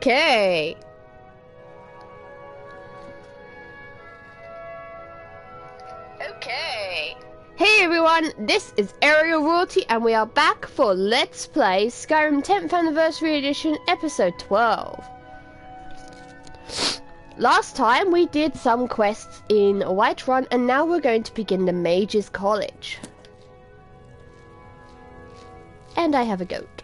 Okay. Okay. Hey everyone, this is Ariel Royalty and we are back for Let's Play Skyrim 10th Anniversary Edition Episode 12. Last time we did some quests in Whiterun and now we're going to begin the Mage's College. And I have a goat.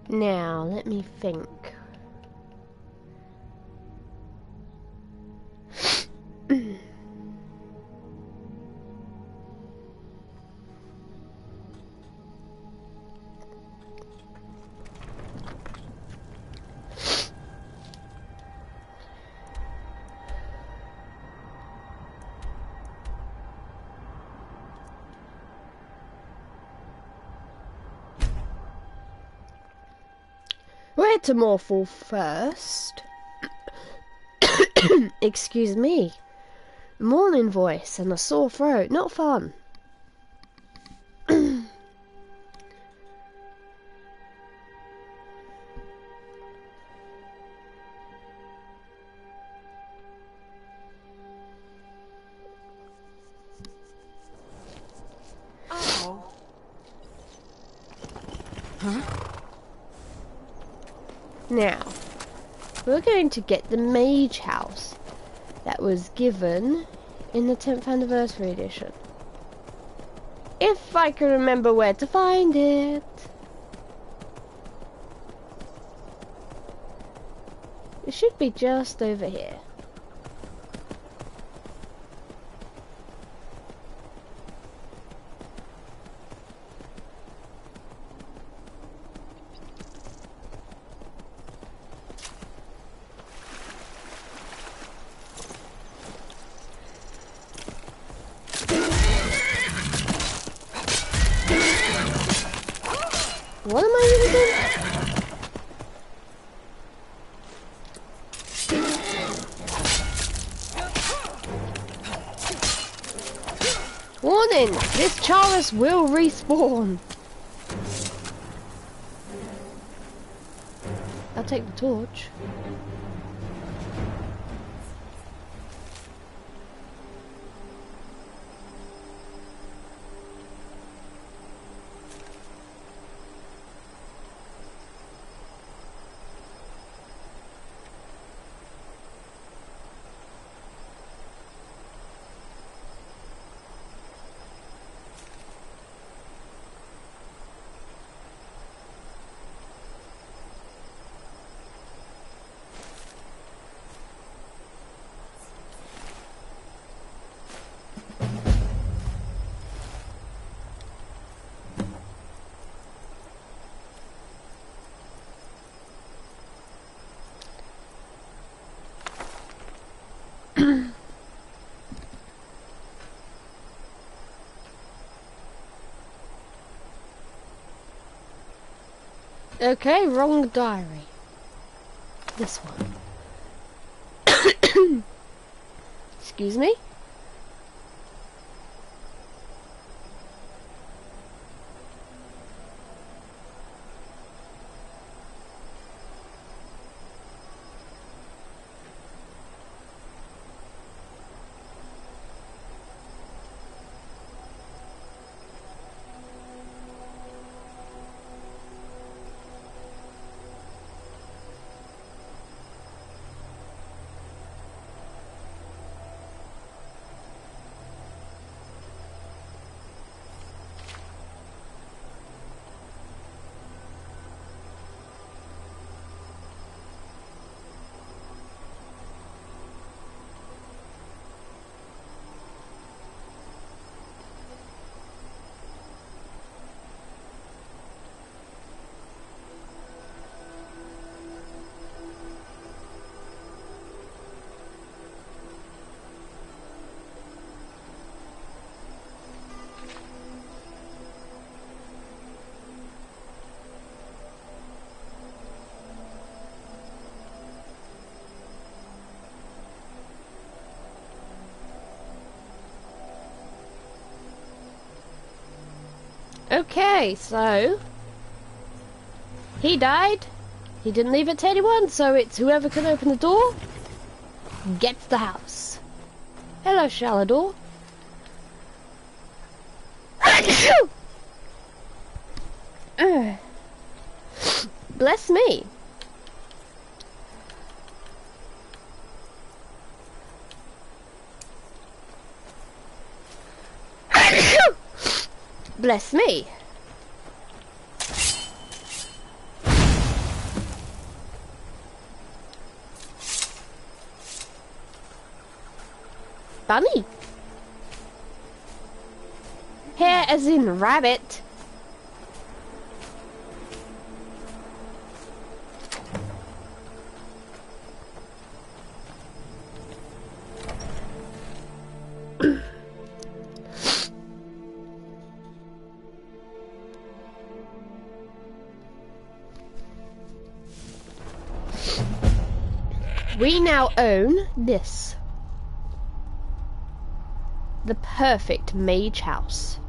Now, let me think. Where to Morphle first? Excuse me. Morning voice and a sore throat. Not fun. Oh. Huh? Now, we're going to get the Mage House that was given in the 10th Anniversary Edition. If I can remember where to find it. It should be just over here. What am I even doing? Warning! This Charis will respawn! I'll take the torch. Okay, wrong diary. This one. Excuse me? Okay, so he died. He didn't leave it to anyone, so it's whoever can open the door gets the house. Hello, Shalador. Bless me. Bless me. Bunny. Hare as in rabbit. We now own this. The perfect mage house.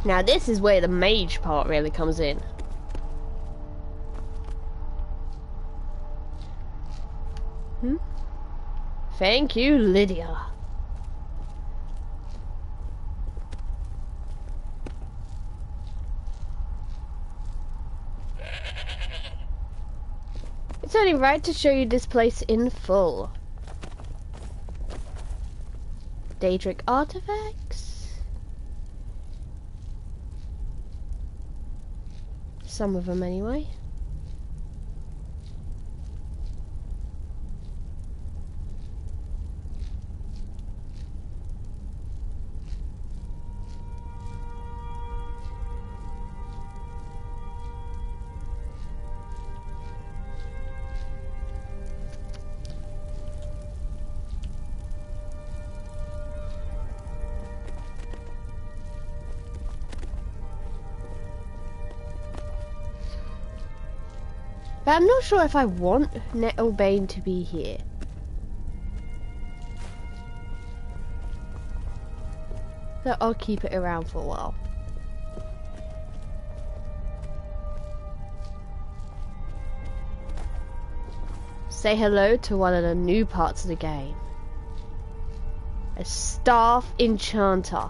Now this is where the mage part really comes in. Thank you, Lydia. It's only right to show you this place in full. Daedric artifacts. Some of them anyway. But I'm not sure if I want Nettlebane to be here. So I'll keep it around for a while. Say hello to one of the new parts of the game. A staff enchanter.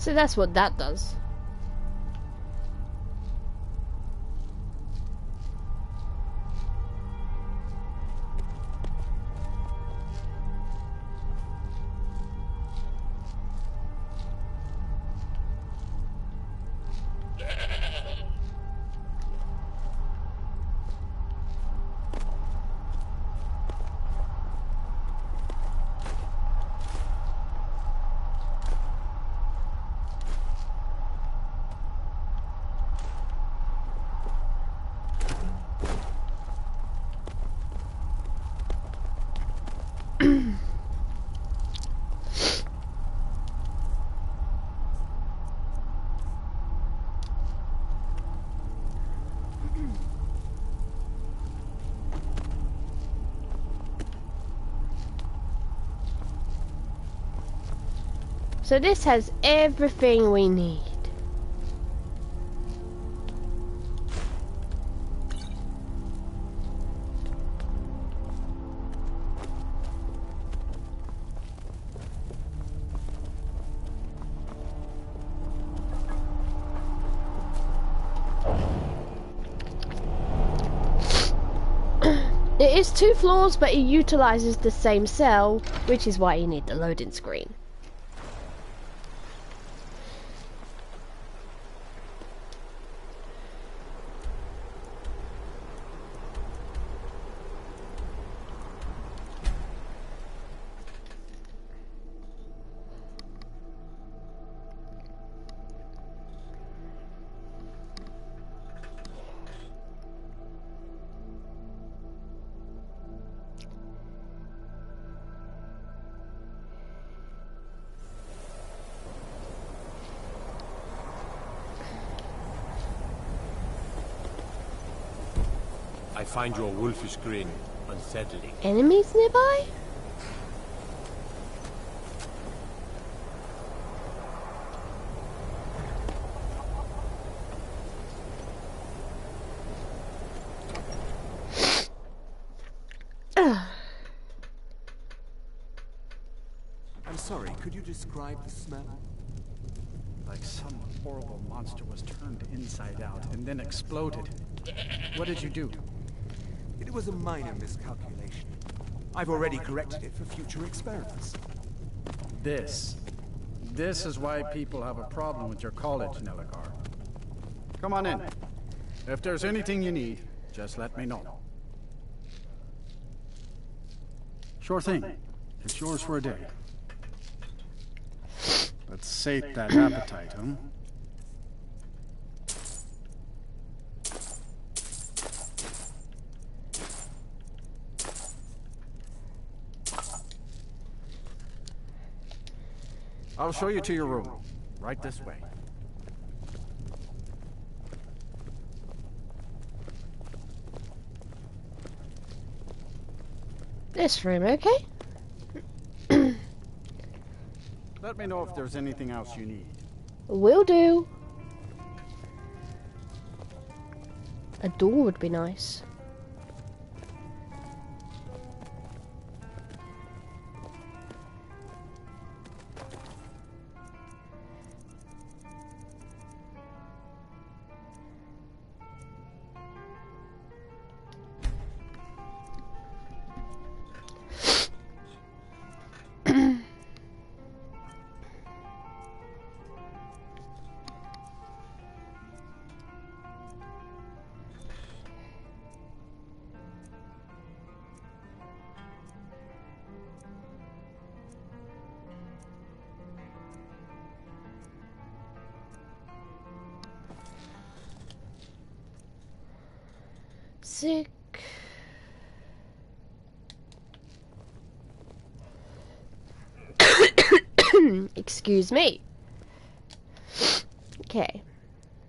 So that's what that does. So this has everything we need. It is 2 floors, but it utilizes the same cell, which is why you need the loading screen. I find your wolfish grin unsettling. Enemies nearby? I'm sorry, could you describe the smell? Like some horrible monster was turned inside out and then exploded. What did you do? It was a minor miscalculation. I've already corrected it for future experiments. This is why people have a problem with your college, Nelagar. Come on in. If there's anything you need, just let me know. Sure thing. It's yours for a day. Let's sate that appetite, huh? I'll show you to your room. Right this way. This room, okay? Let me know if there's anything else you need. Will do. A door would be nice. Sick. Excuse me. Okay.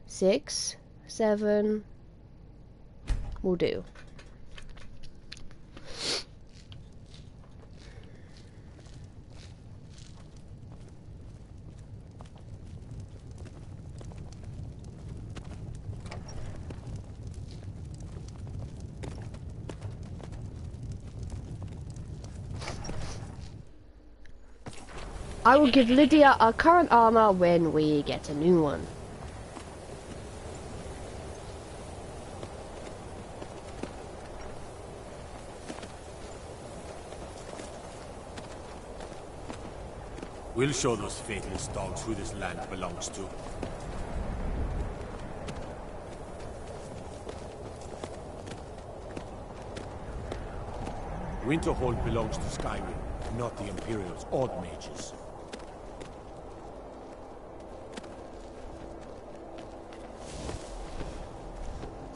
6, 7 will do. I will give Lydia our current armor when we get a new one. We'll show those faithless dogs who this land belongs to. Winterhold belongs to Skyrim, not the Imperial's odd mages.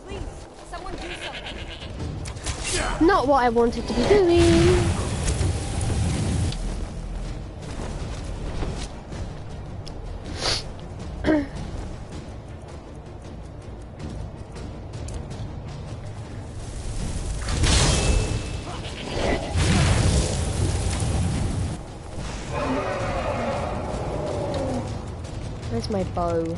Please, someone do something. Not what I wanted to be doing. Where's my bow?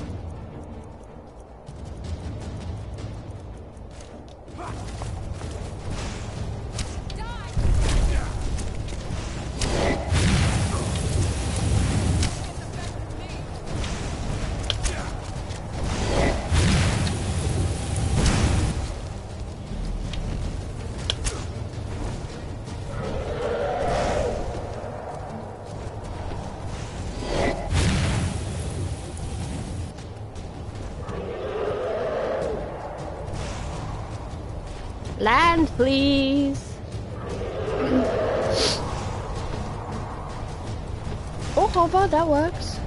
Land, please. Or hover, that works.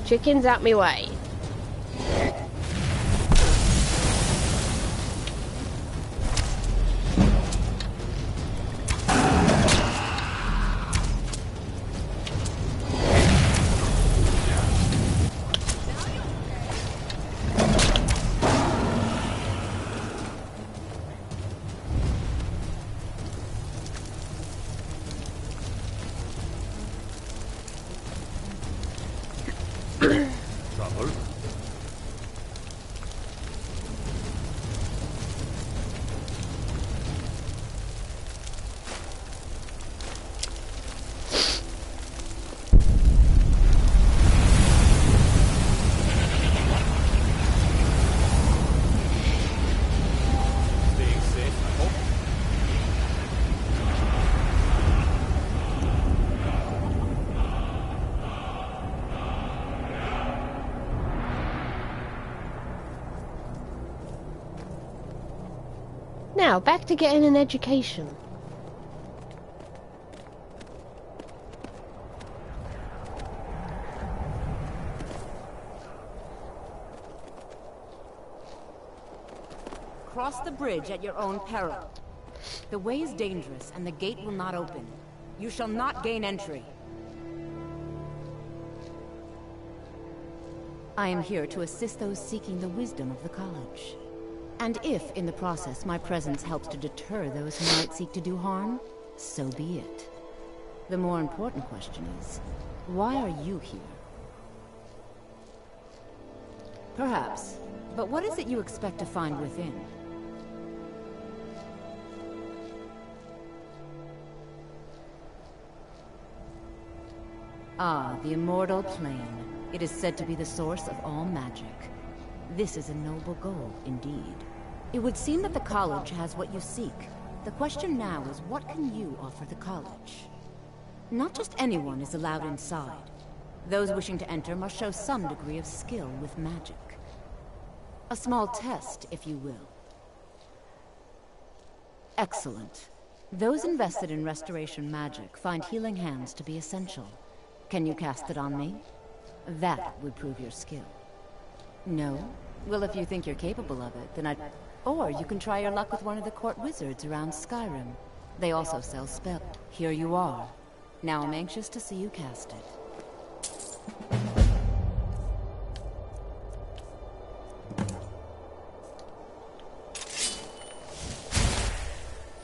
Chickens out me way. Trouble? Staying safe, I hope. Now, back to getting an education. Cross the bridge at your own peril. The way is dangerous, and the gate will not open. You shall not gain entry. I am here to assist those seeking the wisdom of the college. And if, in the process, my presence helps to deter those who might seek to do harm, so be it. The more important question is, why are you here? Perhaps. But what is it you expect to find within? Ah, the immortal plane. It is said to be the source of all magic. This is a noble goal, indeed. It would seem that the college has what you seek. The question now is, what can you offer the college? Not just anyone is allowed inside. Those wishing to enter must show some degree of skill with magic. A small test, if you will. Excellent. Those invested in restoration magic find healing hands to be essential. Can you cast it on me? That would prove your skill. No? Well, if you think you're capable of it, then I'd... Or you can try your luck with one of the court wizards around Skyrim. They also sell spells. Here you are. Now I'm anxious to see you cast it.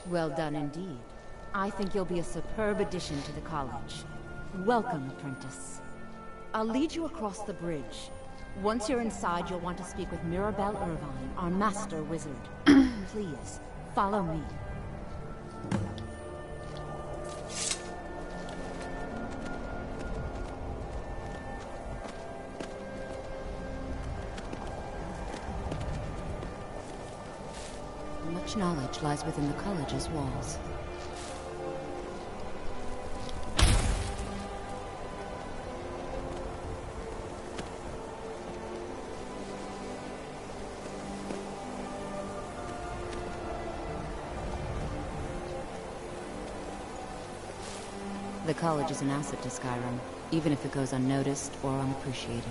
Well done indeed. I think you'll be a superb addition to the college. Welcome, apprentice. I'll lead you across the bridge. Once you're inside, you'll want to speak with Mirabelle Irvine, our master wizard. Please, follow me. Much knowledge lies within the college's walls. The college is an asset to Skyrim, even if it goes unnoticed or unappreciated.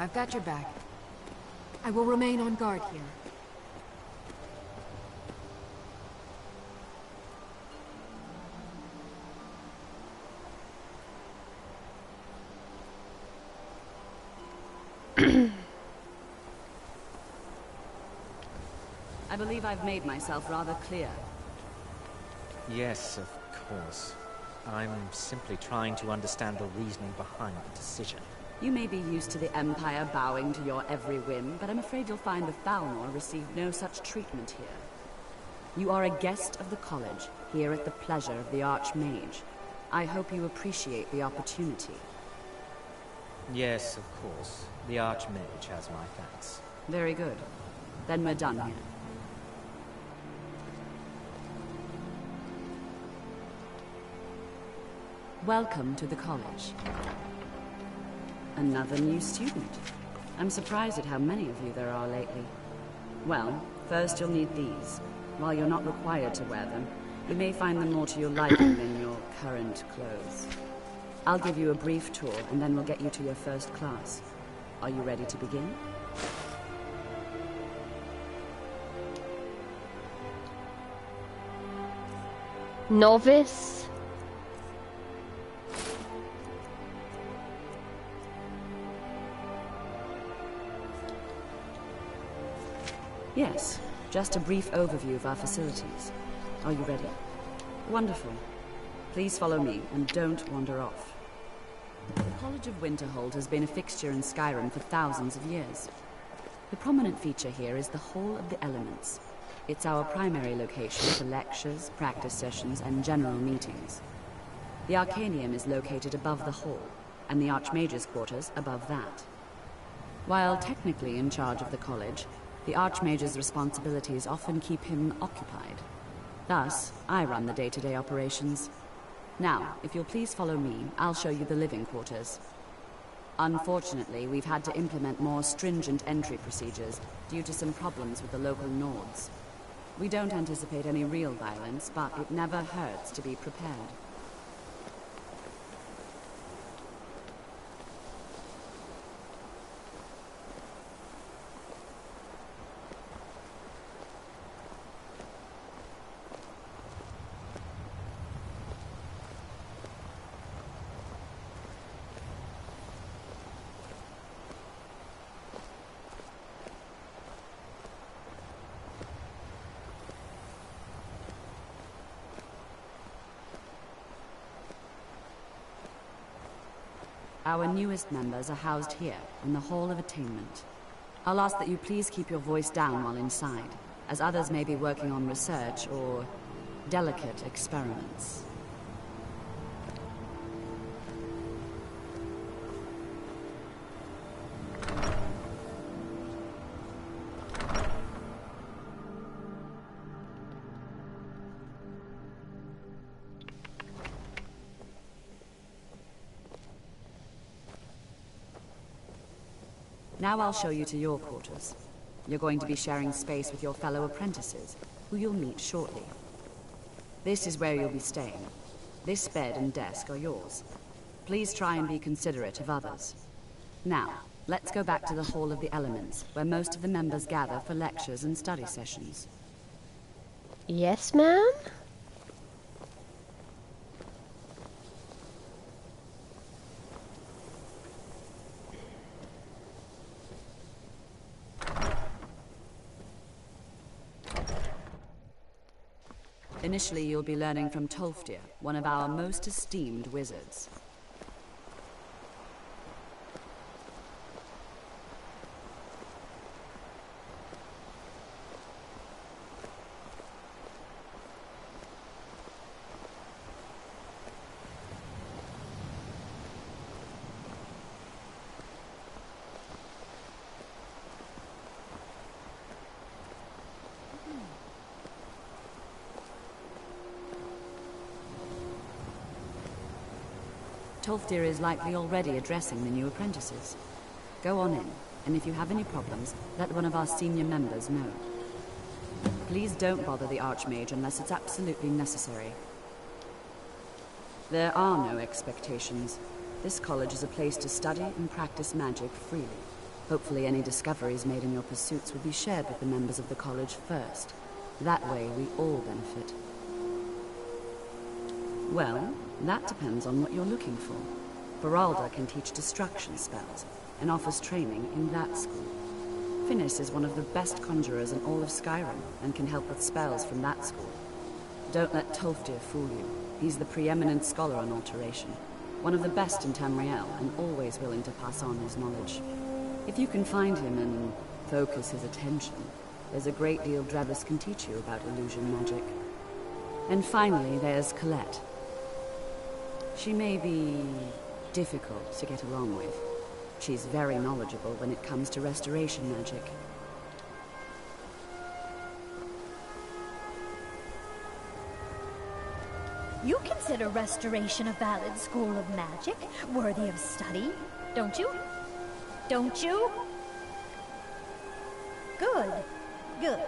I've got your back. I will remain on guard here. I believe I've made myself rather clear. Yes, of course. I'm simply trying to understand the reasoning behind the decision. You may be used to the Empire bowing to your every whim, but I'm afraid you'll find the Thalmor received no such treatment here. You are a guest of the college, here at the pleasure of the Archmage. I hope you appreciate the opportunity. Yes, of course. The Archmage has my thanks. Very good. Then we're done here. Welcome to the college. Another new student. I'm surprised at how many of you there are lately. Well, first you'll need these. While you're not required to wear them, you may find them more to your liking than your current clothes. I'll give you a brief tour, and then we'll get you to your first class. Are you ready to begin? Novice. Yes, just a brief overview of our facilities. Are you ready? Wonderful. Please follow me, and don't wander off. The College of Winterhold has been a fixture in Skyrim for thousands of years. The prominent feature here is the Hall of the Elements. It's our primary location for lectures, practice sessions, and general meetings. The Arcanium is located above the hall, and the Archmage's quarters above that. While technically in charge of the college, the Archmage's responsibilities often keep him occupied. Thus, I run the day-to-day operations. Now, if you'll please follow me, I'll show you the living quarters. Unfortunately, we've had to implement more stringent entry procedures due to some problems with the local Nords. We don't anticipate any real violence, but it never hurts to be prepared. Our newest members are housed here, in the Hall of Attainment. I'll ask that you please keep your voice down while inside, as others may be working on research or delicate experiments. Now I'll show you to your quarters. You're going to be sharing space with your fellow apprentices, who you'll meet shortly. This is where you'll be staying. This bed and desk are yours. Please try and be considerate of others. Now, let's go back to the Hall of the Elements, where most of the members gather for lectures and study sessions. Yes, ma'am? Initially, you'll be learning from Tolfdir, one of our most esteemed wizards. Tolfdir is likely already addressing the new apprentices. Go on in, and if you have any problems, let one of our senior members know. Please don't bother the Archmage unless it's absolutely necessary. There are no expectations. This college is a place to study and practice magic freely. Hopefully any discoveries made in your pursuits will be shared with the members of the college first. That way we all benefit. Well, that depends on what you're looking for. Beralda can teach destruction spells, and offers training in that school. Finis is one of the best conjurers in all of Skyrim, and can help with spells from that school. Don't let Tolfdir fool you. He's the preeminent scholar on alteration, one of the best in Tamriel, and always willing to pass on his knowledge. If you can find him and focus his attention, there's a great deal Drebus can teach you about illusion magic. And finally, there's Colette. She may be difficult to get along with. She's very knowledgeable when it comes to restoration magic. You consider restoration a valid school of magic, worthy of study, don't you? Don't you? Good. Good.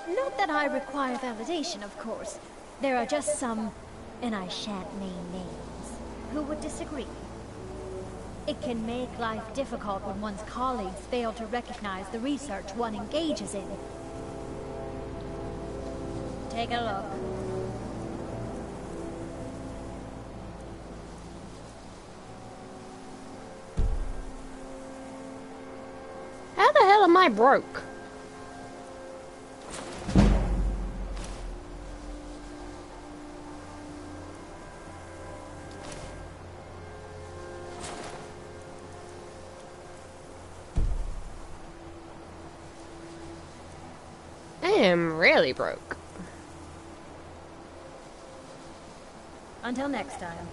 Not that I require validation, of course. There are just some, and I shan't name names, who would disagree. It can make life difficult when one's colleagues fail to recognize the research one engages in. Take a look. How the hell am I broke? I am really broke. Until next time.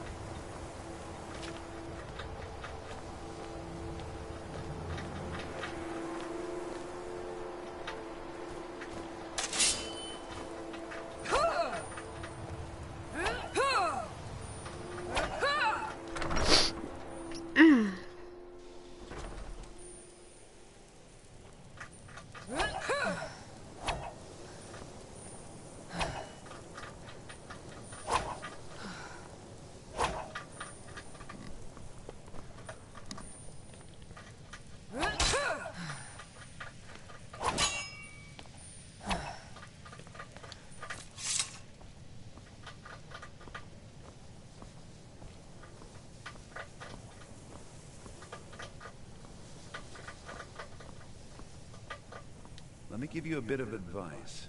Let me give you a bit of advice.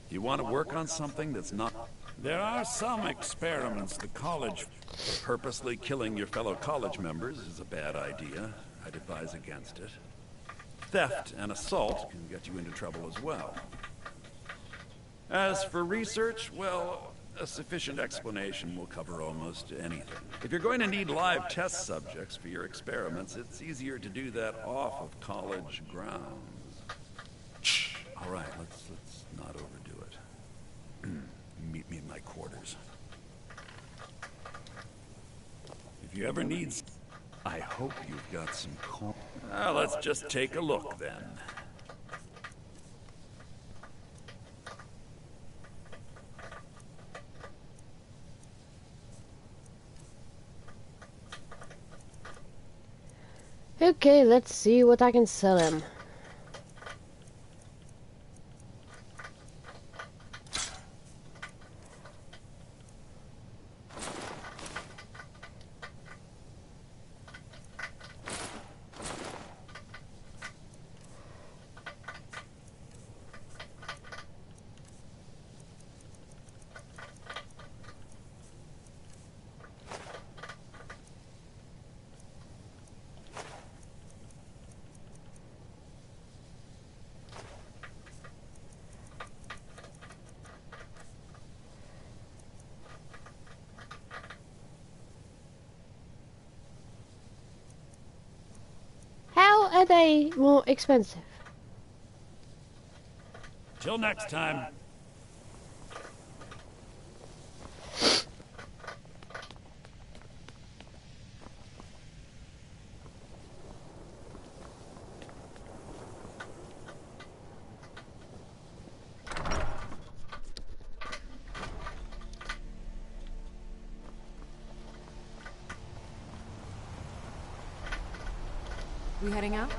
You want to work on something that's not There are some experiments the college... Purposely killing your fellow college members is a bad idea. I'd advise against it. Theft and assault can get you into trouble as well. As for research, well, a sufficient explanation will cover almost anything. If you're going to need live test subjects for your experiments, it's easier to do that off of college grounds. All right, let's not overdo it. Meet me in my quarters. If you ever need... I hope you've got some let's just take a look then. Okay, let's see what I can sell him. Are they more expensive? Till next time. We heading out?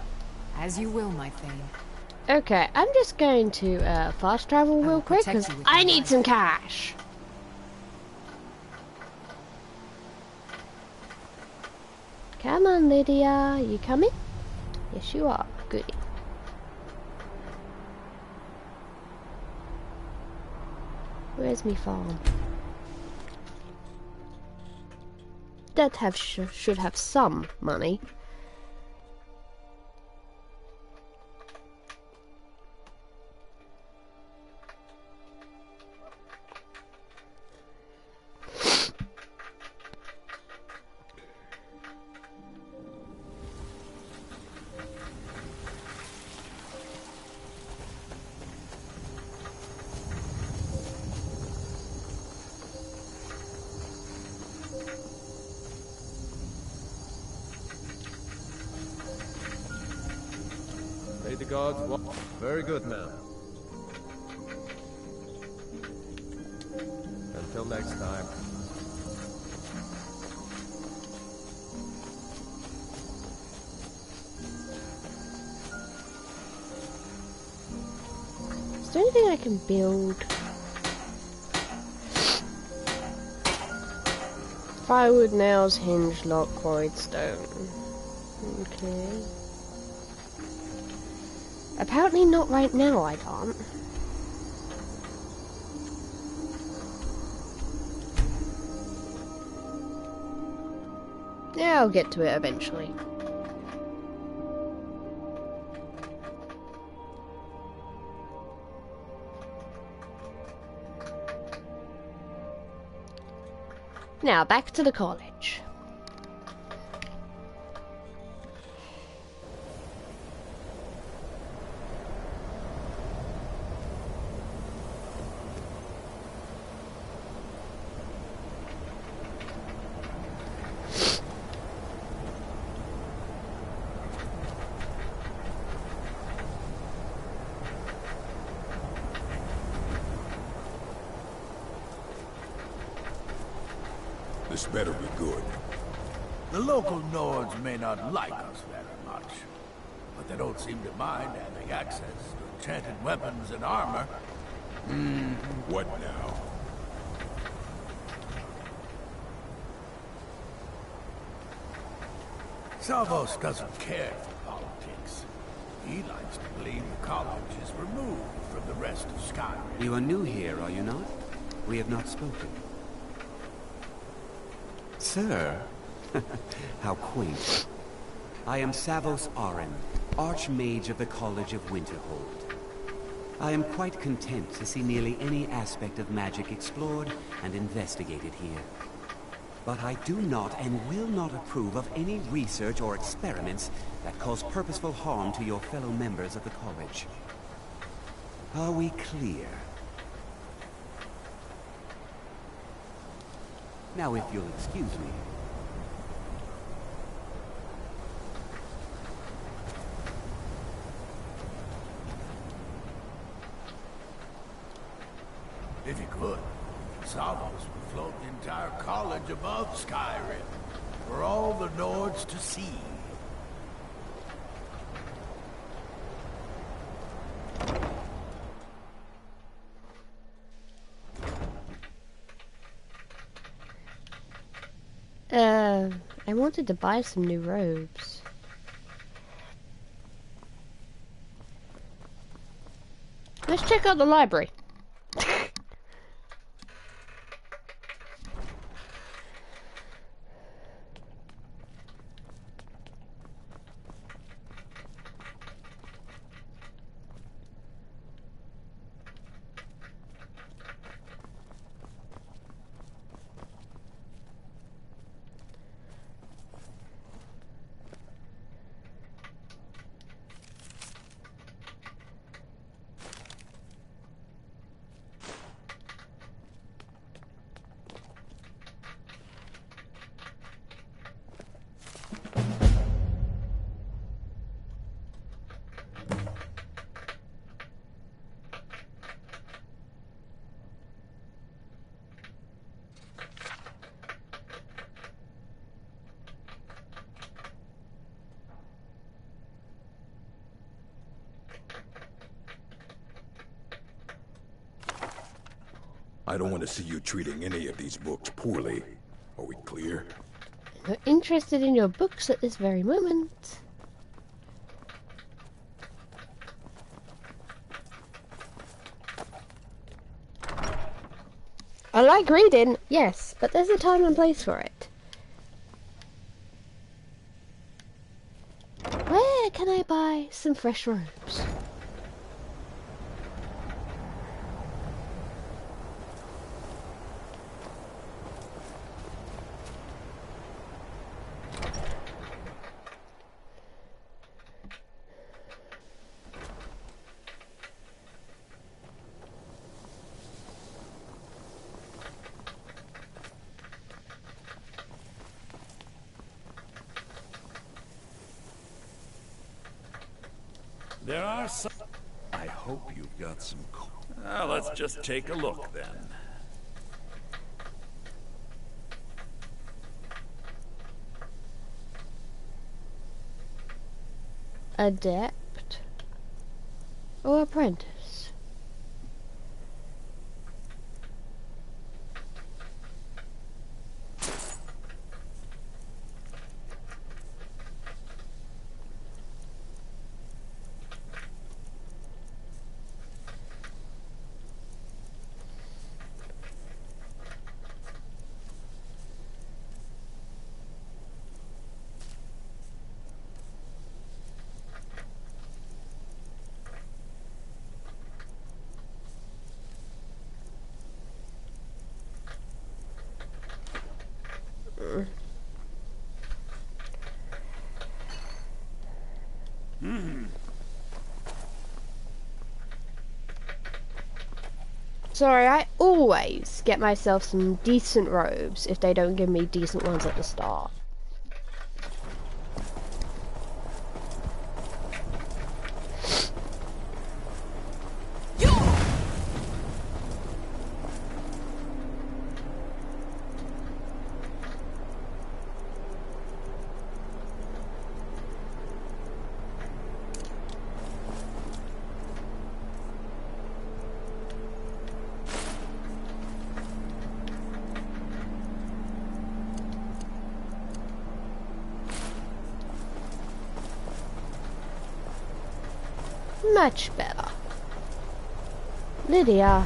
As you will, my thane. Okay, I'm just going to fast travel real quick because I need some cash. Come on, Lydia. You coming? Yes, you are. Goody. Where's me farm? That should have some money. The gods walk. Very good, man. Until next time. Is there anything I can build? Firewood, nails, hinge, lock, quarried stone. Okay. Apparently not right now, I can't. Yeah, I'll get to it eventually. Now, back to the college. This better be good. The local Nords may not like us very much, but they don't seem to mind having access to enchanted weapons and armor. What now? Salvos doesn't care for politics. He likes to believe the college is removed from the rest of Skyrim. You are new here, are you not? We have not spoken. Sir? How quaint. I am Savos Aren, Archmage of the College of Winterhold. I am quite content to see nearly any aspect of magic explored and investigated here. But I do not and will not approve of any research or experiments that cause purposeful harm to your fellow members of the college. Are we clear? Now, if you'll excuse me. If he could, Savos would float the entire college above Skyrim, for all the Nords to see. I wanted to buy some new robes. Let's check out the library. I don't want to see you treating any of these books poorly. Are we clear? I'm not interested in your books at this very moment. I like reading, yes, but there's a time and place for it. Where can I buy some fresh robes? There are some... I hope you've got some... let's just take a look, then. Adept or apprentice? Sorry, I always get myself some decent robes if they don't give me decent ones at the start. Much better. Lydia.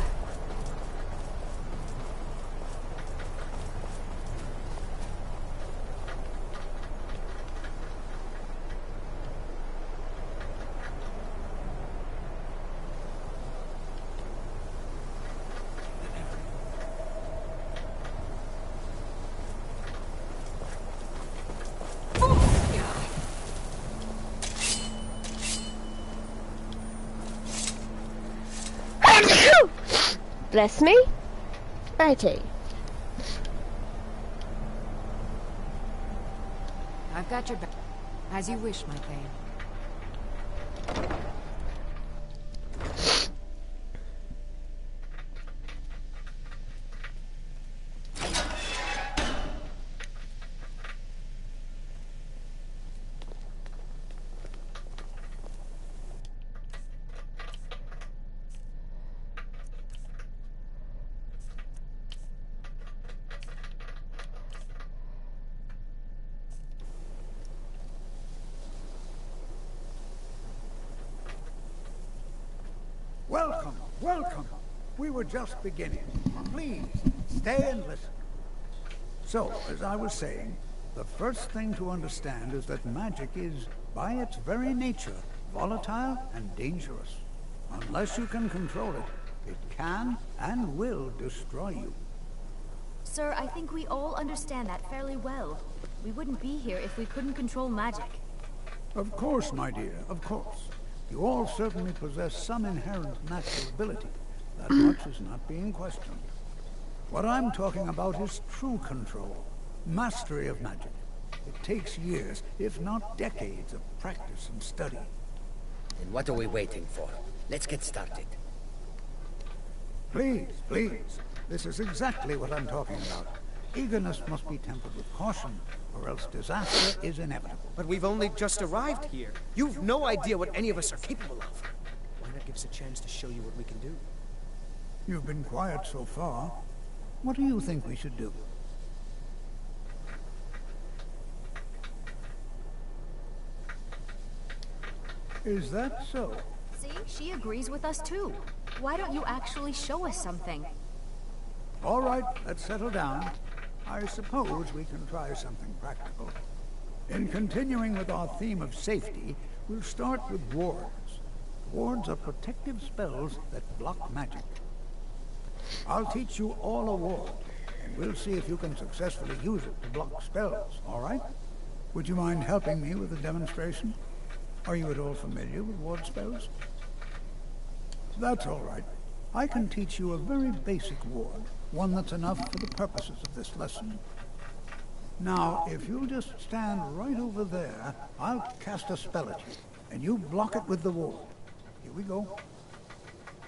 Bless me. Righty. I've got your back. As you wish, my Thane. Welcome, welcome. We were just beginning. Please, stay and listen. So, as I was saying, the first thing to understand is that magic is, by its very nature, volatile and dangerous. Unless you can control it, it can and will destroy you. Sir, I think we all understand that fairly well. We wouldn't be here if we couldn't control magic. Of course, my dear, of course. You all certainly possess some inherent natural ability. That much is not being questioned. What I'm talking about is true control, mastery of magic. It takes years, if not decades, of practice and study. Then what are we waiting for? Let's get started. Please, please. This is exactly what I'm talking about. Eagerness must be tempered with caution, or else disaster is inevitable. But we've only just arrived here. You've no idea what any of us are capable of. Why not give us a chance to show you what we can do? You've been quiet so far. What do you think we should do? Is that so? See, she agrees with us too. Why don't you actually show us something? All right, let's settle down. I suppose we can try something practical. In continuing with our theme of safety, we'll start with wards. Wards are protective spells that block magic. I'll teach you all a ward, and we'll see if you can successfully use it to block spells, all right? Would you mind helping me with a demonstration? Are you at all familiar with ward spells? That's all right. I can teach you a very basic ward, one that's enough for the purposes of this lesson. Now, if you'll just stand right over there, I'll cast a spell at you, and you block it with the ward. Here we go.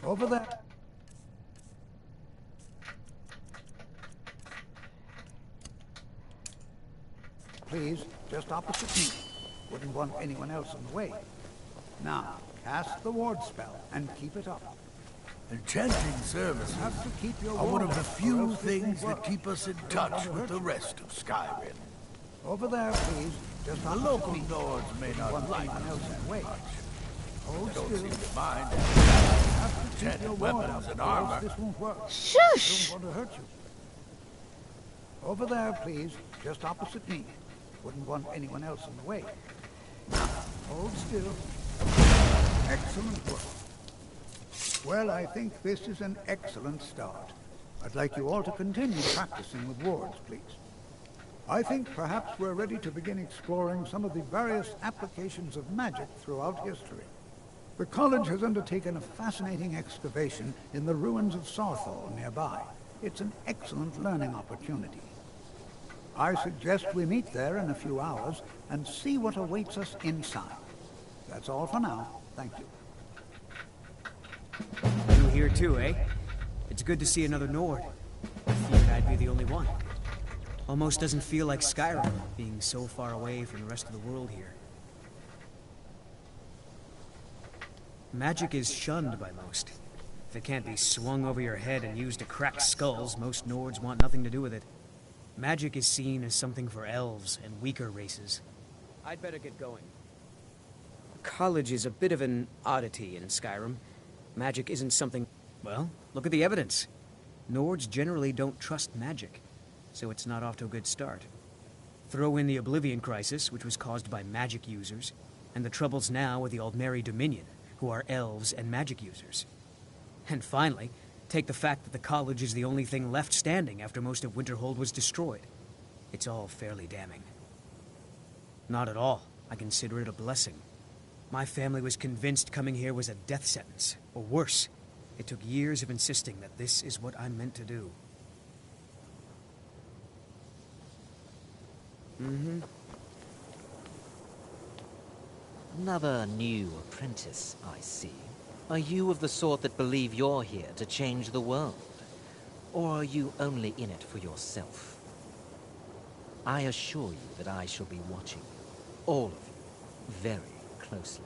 Over there. Please, just opposite me. Wouldn't want anyone else in the way. Now, cast the ward spell, and keep it up. Enchanting services have to keep your are one of ward the up, or few else this things won't that work. keep us in touch with the rest of Skyrim. Over there, please. Just The local Nords may not like us else that in the way. much. Hold They don't still. seem to mind Have to keep enchanted your ward weapons up, and or else armor. this won't work. Shush! I don't want to hurt you. Over there, please. Just opposite me. Wouldn't want anyone else in the way. Now, hold still. Excellent work. Well, I think this is an excellent start. I'd like you all to continue practicing with wards, please. I think perhaps we're ready to begin exploring some of the various applications of magic throughout history. The college has undertaken a fascinating excavation in the ruins of Sarthal nearby. It's an excellent learning opportunity. I suggest we meet there in a few hours and see what awaits us inside. That's all for now. Thank you. You here too, eh? It's good to see another Nord. I feared I'd be the only one. Almost doesn't feel like Skyrim, being so far away from the rest of the world here. Magic is shunned by most. If it can't be swung over your head and used to crack skulls, most Nords want nothing to do with it. Magic is seen as something for elves and weaker races. I'd better get going. College is a bit of an oddity in Skyrim. Magic isn't something... Well, look at the evidence. Nords generally don't trust magic, so it's not off to a good start. Throw in the Oblivion Crisis, which was caused by magic users, and the troubles now with the Aldmeri Dominion, who are elves and magic users. And finally, take the fact that the college is the only thing left standing after most of Winterhold was destroyed. It's all fairly damning. Not at all. I consider it a blessing. My family was convinced coming here was a death sentence, or worse. It took years of insisting that this is what I'm meant to do. Mm-hmm. Another new apprentice, I see. Are you of the sort that believe you're here to change the world? Or are you only in it for yourself? I assure you that I shall be watching you, all of you, very closely.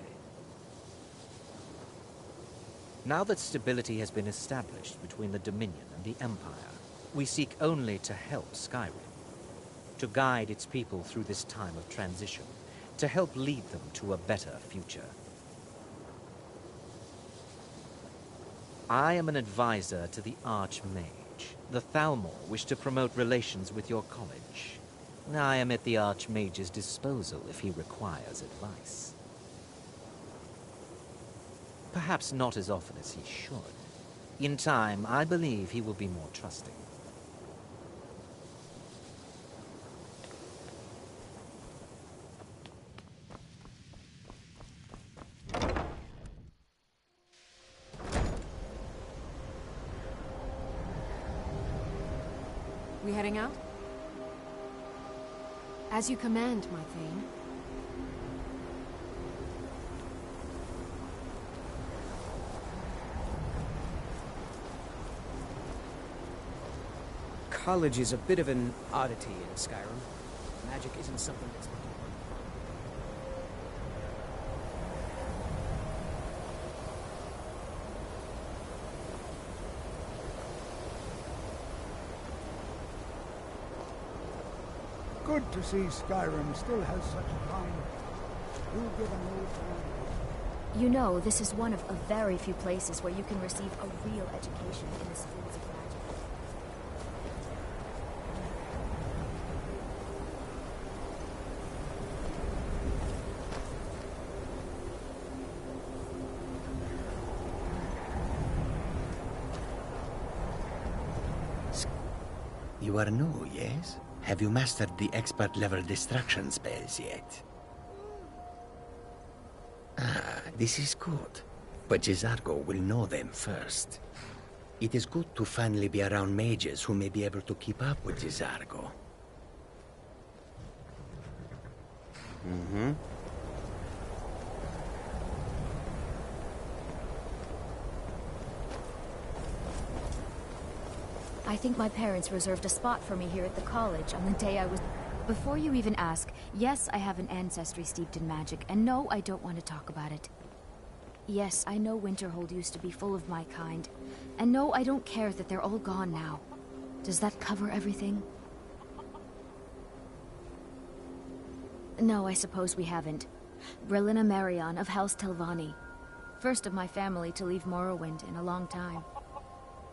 Now that stability has been established between the Dominion and the Empire, we seek only to help Skyrim, to guide its people through this time of transition, to help lead them to a better future. I am an advisor to the Archmage. The Thalmor wish to promote relations with your college. I am at the Archmage's disposal if he requires advice. Perhaps not as often as he should. In time, I believe he will be more trusting. We heading out? As you command, my Thane. College is a bit of an oddity in Skyrim. Magic isn't something that's... Good to see Skyrim still has such fine... You give an old time... You know, this is one of a very few places where you can receive a real education in the schools of magic. You are new, yes? Have you mastered the expert-level destruction spells yet? Ah, this is good. But Jizargo will know them first. It is good to finally be around mages who may be able to keep up with Jizargo. Mm-hmm. I think my parents reserved a spot for me here at the college on the day I was... Before you even ask, yes, I have an ancestry steeped in magic, and no, I don't want to talk about it. Yes, I know Winterhold used to be full of my kind, and no, I don't care that they're all gone now. Does that cover everything? No, I suppose we haven't. Brillina Marion of House Telvanni. First of my family to leave Morrowind in a long time.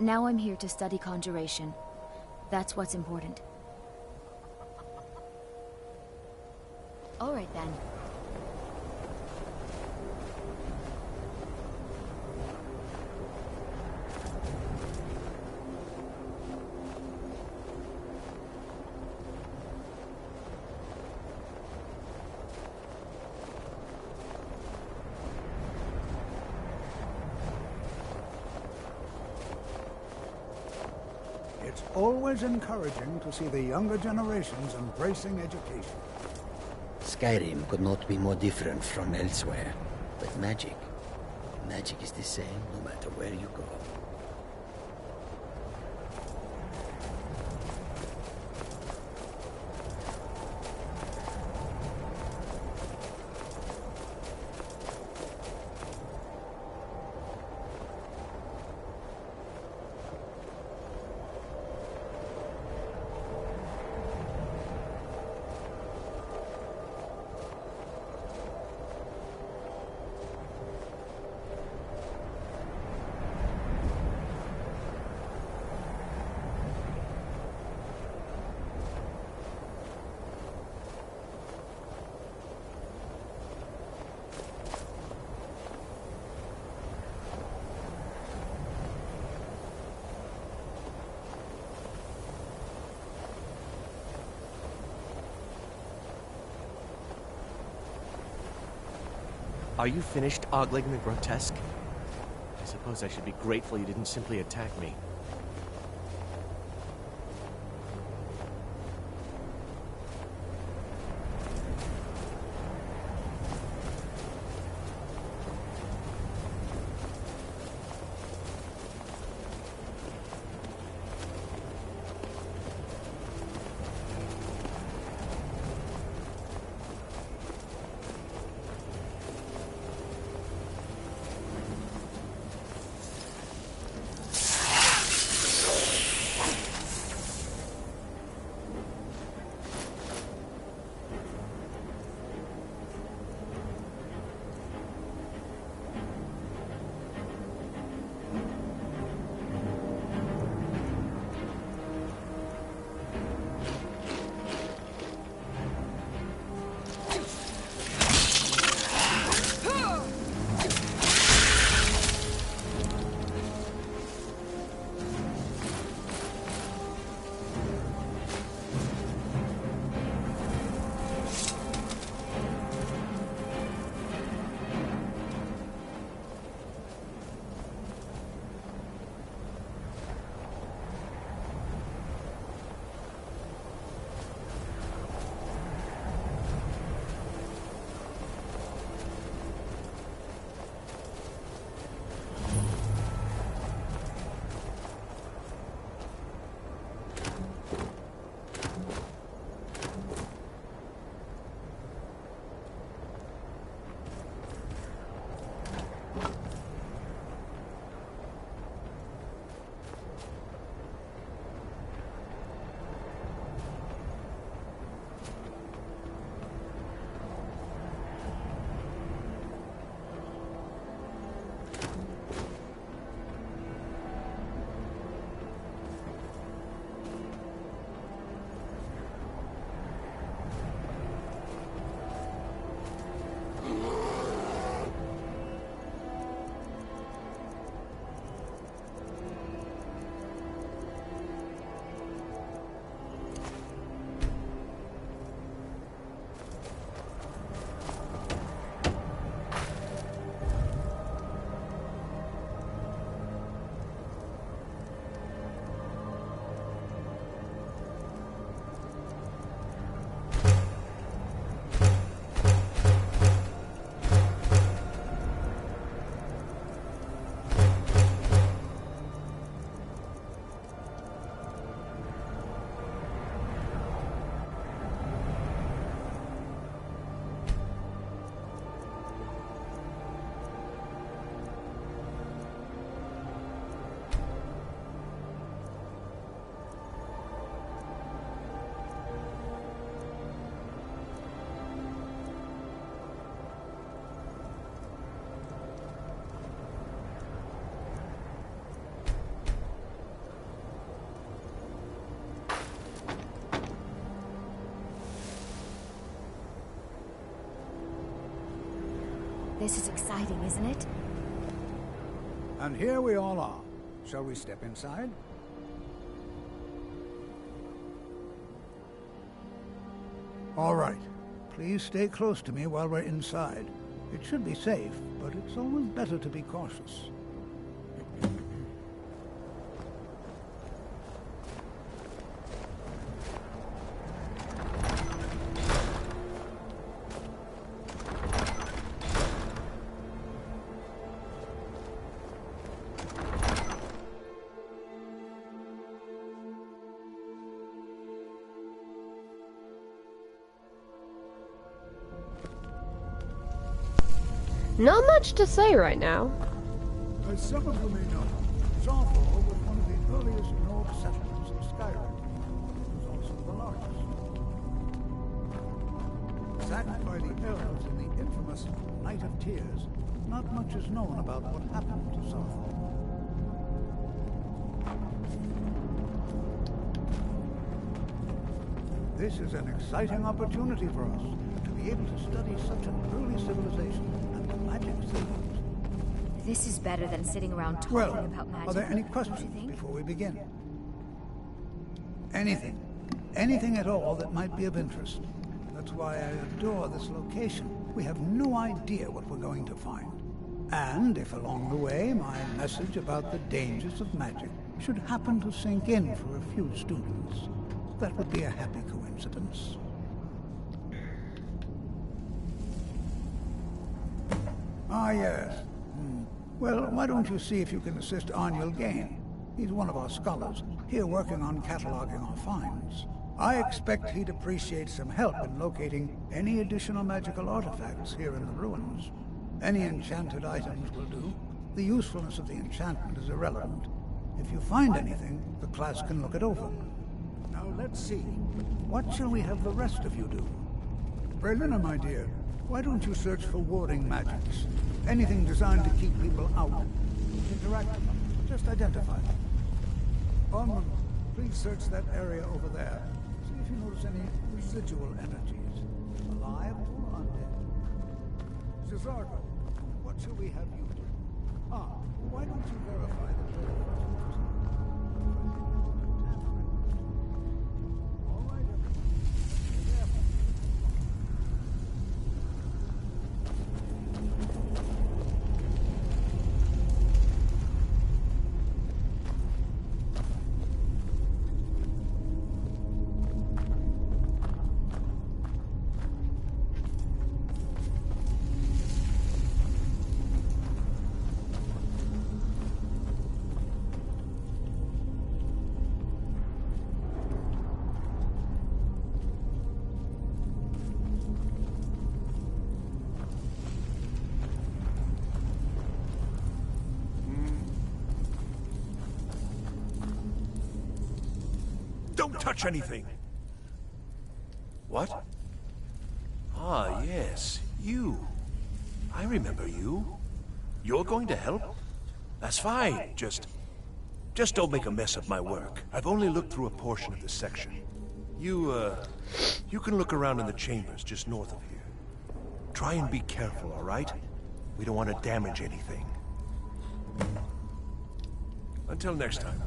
Now I'm here to study conjuration. That's what's important. All right, then. It's always encouraging to see the younger generations embracing education. Skyrim could not be more different from elsewhere. But magic is the same no matter where you go. Are you finished ogling the grotesque? I suppose I should be grateful you didn't simply attack me. This is exciting, isn't it? And here we all are. Shall we step inside? All right. Please stay close to me while we're inside. It should be safe, but it's always better to be cautious. Not much to say right now. As some of you may know, Zarthor was one of the earliest Nord settlements of Skyrim. It was also the largest. Sacked by the elves in the infamous Night of Tears, not much is known about what happened to Zarthor. This is an exciting opportunity for us to be able to study such an early civilization and the magic systems. This is better than sitting around talking about magic. Are there any questions before we begin? Anything. Anything at all that might be of interest. That's why I adore this location. We have no idea what we're going to find. And if along the way my message about the dangers of magic should happen to sink in for a few students, that would be a happy coincidence. Ah, yes. Well, why don't you see if you can assist Arniel Gain? He's one of our scholars, here working on cataloging our finds. I expect he'd appreciate some help in locating any additional magical artifacts here in the ruins. Any enchanted items will do. The usefulness of the enchantment is irrelevant. If you find anything, the class can look it over. Now let's see. What shall we have the rest of you do? Braylina, my dear, why don't you search for warding magics? Anything designed to keep people out. Interact with them. Just identify them. Onward, please search that area over there. See if you notice any residual energies. Alive or undead. Zizargo, what shall we have you do? Why don't you verify that you're the first person? All right, everyone. Be careful. Don't touch anything! What? Ah, yes, you. I remember you. You're going to help? That's fine, just don't make a mess of my work. I've only looked through a portion of this section. You can look around in the chambers just north of here. Try and be careful, all right? We don't want to damage anything. Until next time.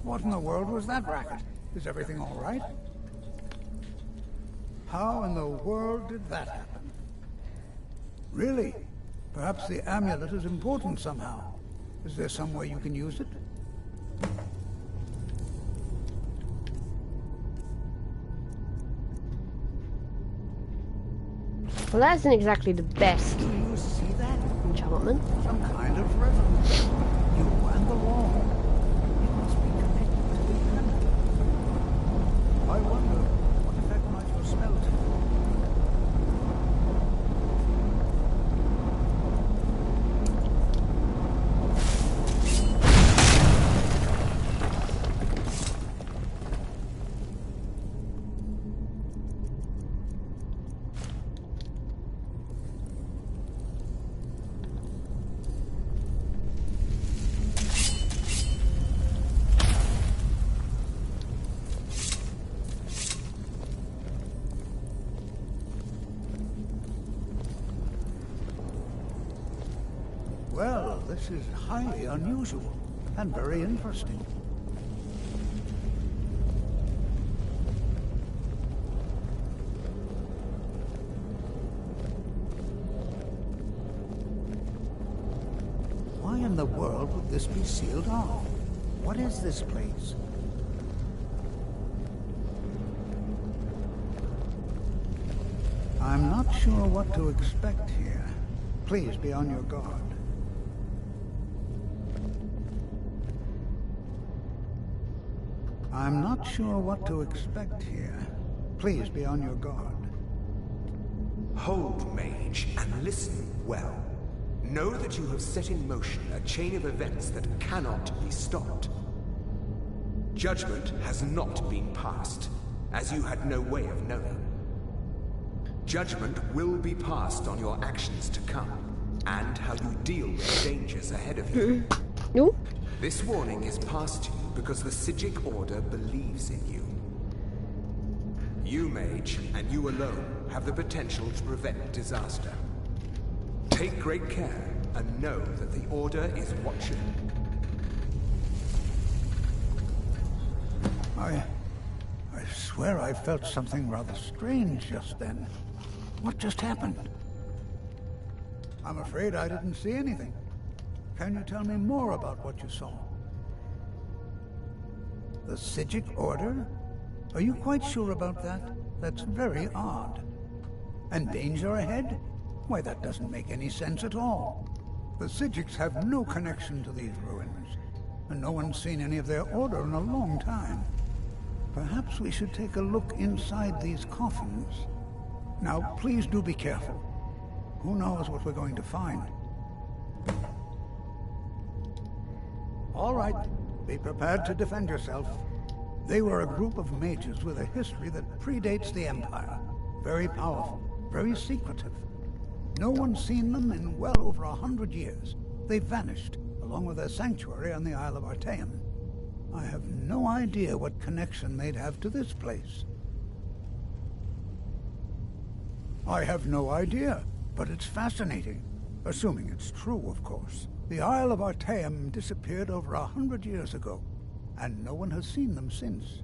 What in the world was that racket? Is everything all right? How in the world did that happen? Really? Perhaps the amulet is important somehow. Is there some way you can use it? Well, that isn't exactly the best Do you see that? enchantment. Some kind of resonance. You and the wall. It must be connected to the amulet. I wonder, what effect might your spell take? Well, this is highly unusual and very interesting. Why in the world would this be sealed off? What is this place? I'm not sure what to expect here. Please be on your guard. I'm not sure what to expect here. Please be on your guard. Hold, mage, and listen well. Know that you have set in motion a chain of events that cannot be stopped. Judgment has not been passed, as you had no way of knowing. Judgment will be passed on your actions to come, and how you deal with the dangers ahead of you. No. This warning is passed to you because the Psijic Order believes in you. You, mage, and you alone, have the potential to prevent disaster. Take great care, and know that the Order is watching. I swear I felt something rather strange just then. What just happened? I'm afraid I didn't see anything. Can you tell me more about what you saw? The Psijic Order? Are you quite sure about that? That's very odd. And danger ahead? Why, that doesn't make any sense at all. The Psijics have no connection to these ruins, and no one's seen any of their order in a long time. Perhaps we should take a look inside these coffins. Now, please do be careful. Who knows what we're going to find? All right, be prepared to defend yourself. They were a group of mages with a history that predates the Empire. Very powerful, very secretive. No one's seen them in well over 100 years. They vanished, along with their sanctuary on the Isle of Artaeum. I have no idea what connection they'd have to this place. I have no idea, but it's fascinating. Assuming it's true, of course. The Isle of Artaeum disappeared over 100 years ago, and no one has seen them since.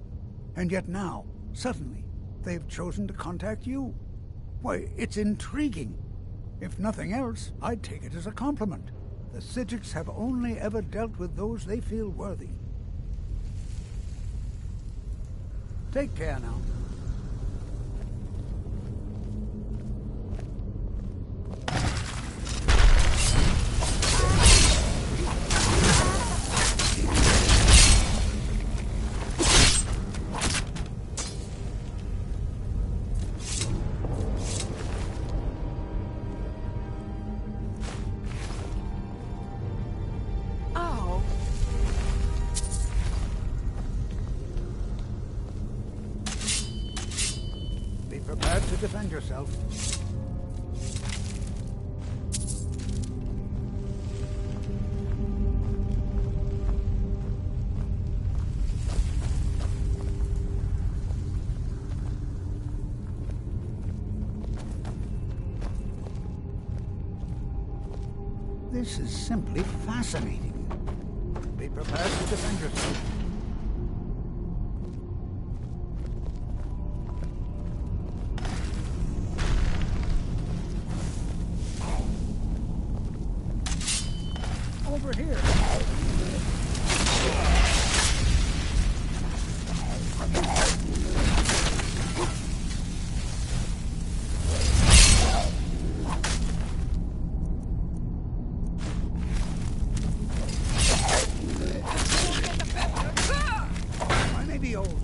And yet now, suddenly, they've chosen to contact you. Why, it's intriguing. If nothing else, I'd take it as a compliment. The Psijics have only ever dealt with those they feel worthy. Take care now. Prepare to defend yourself. This is simply fascinating. Be prepared to defend yourself. Over here. I may be old.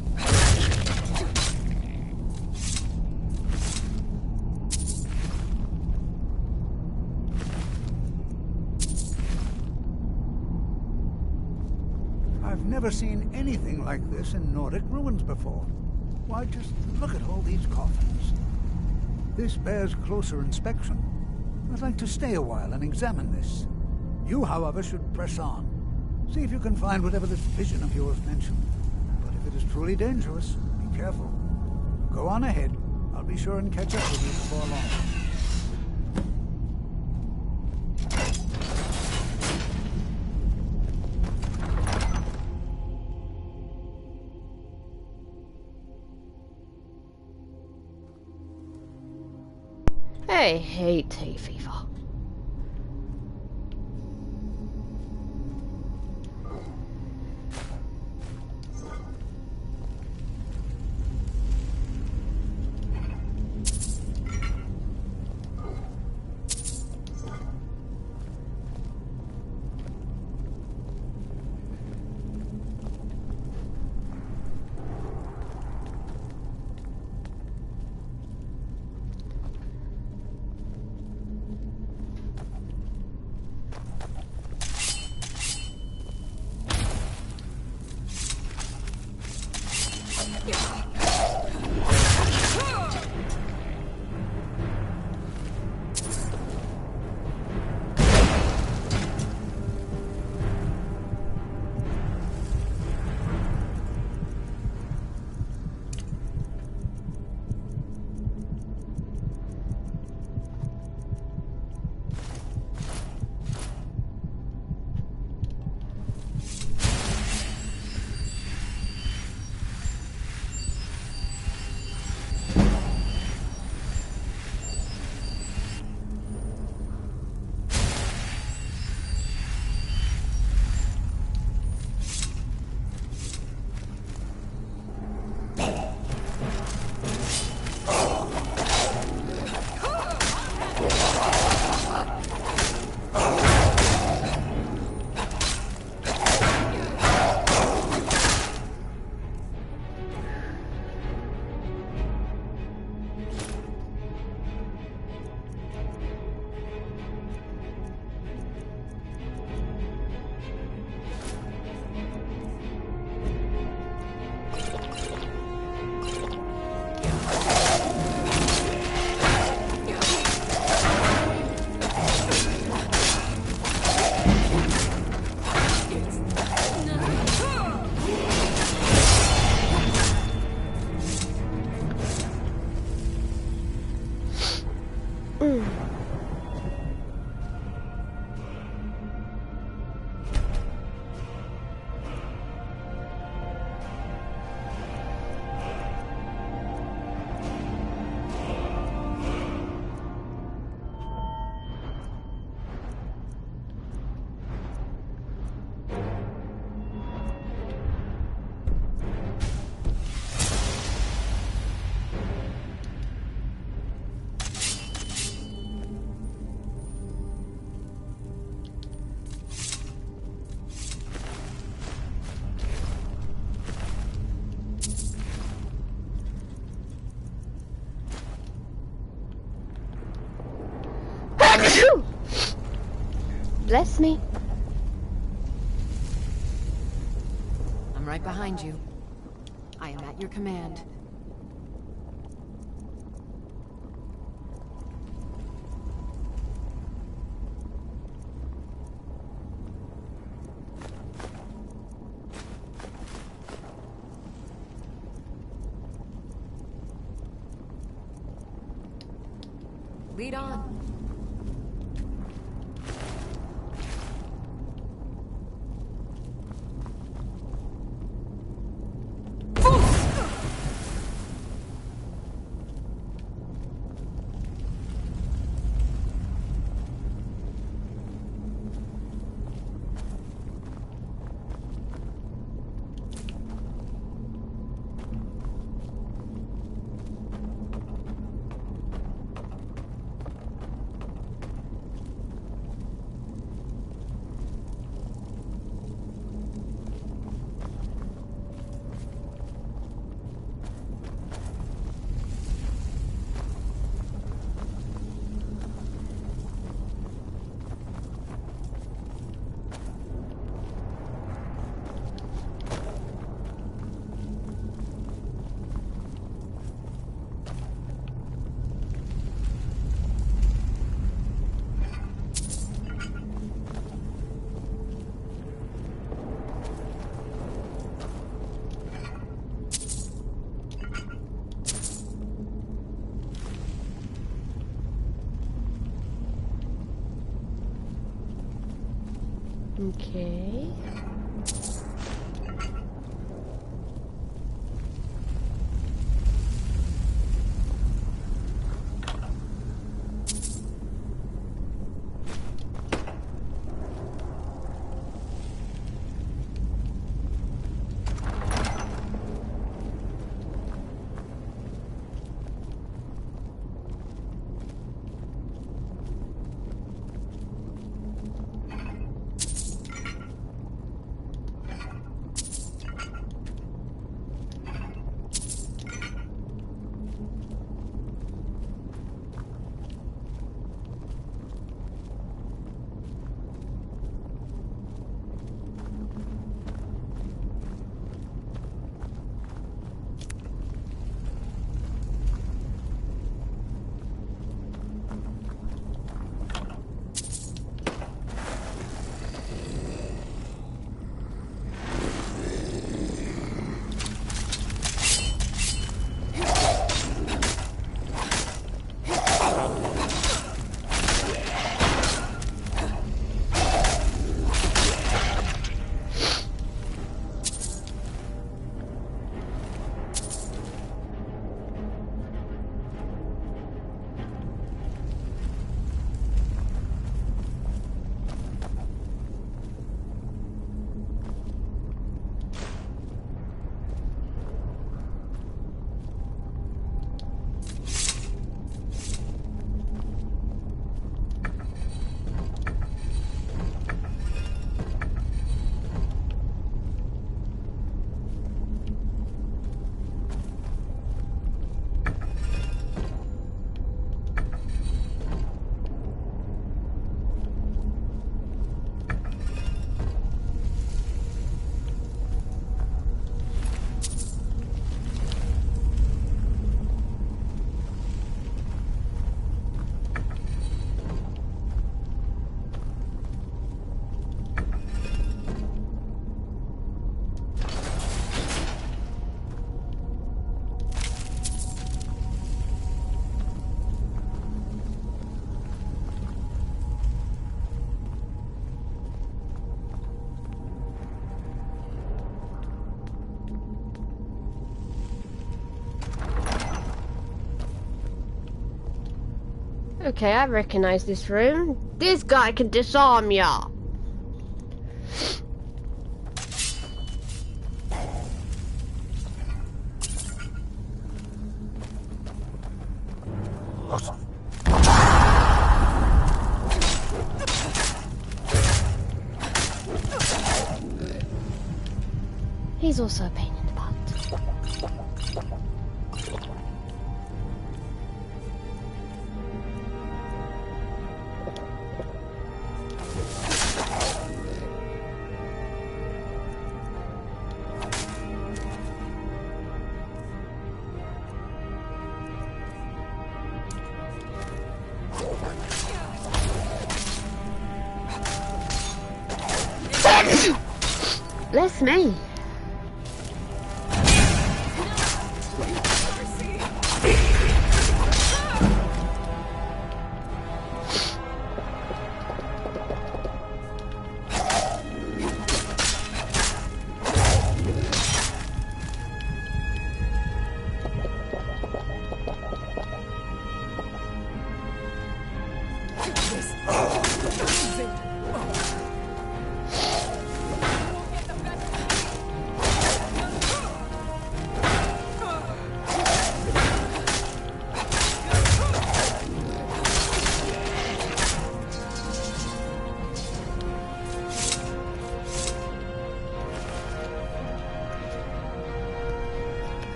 I've never seen anything like this in Nordic ruins before. Why, just look at all these coffins. This bears closer inspection. I'd like to stay a while and examine this. You, however, should press on. See if you can find whatever this vision of yours mentioned. But if it is truly dangerous, be careful. Go on ahead. I'll be sure and catch up with you before long. I hate hay fever. Bless me. I'm right behind you. I am at your command. Lead on. Okay. Okay, I recognize this room. This guy can disarm ya. He's also a pain in the butt. Bless me.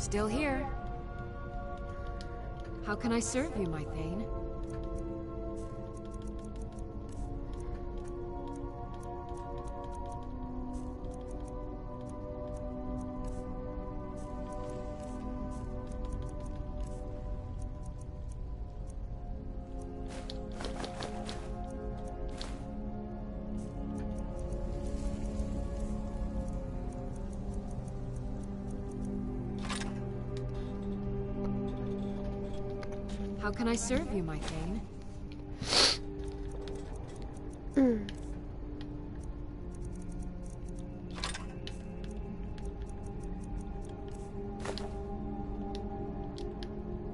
Still here. How can I serve you, my Thane? How can I serve you, my Thane?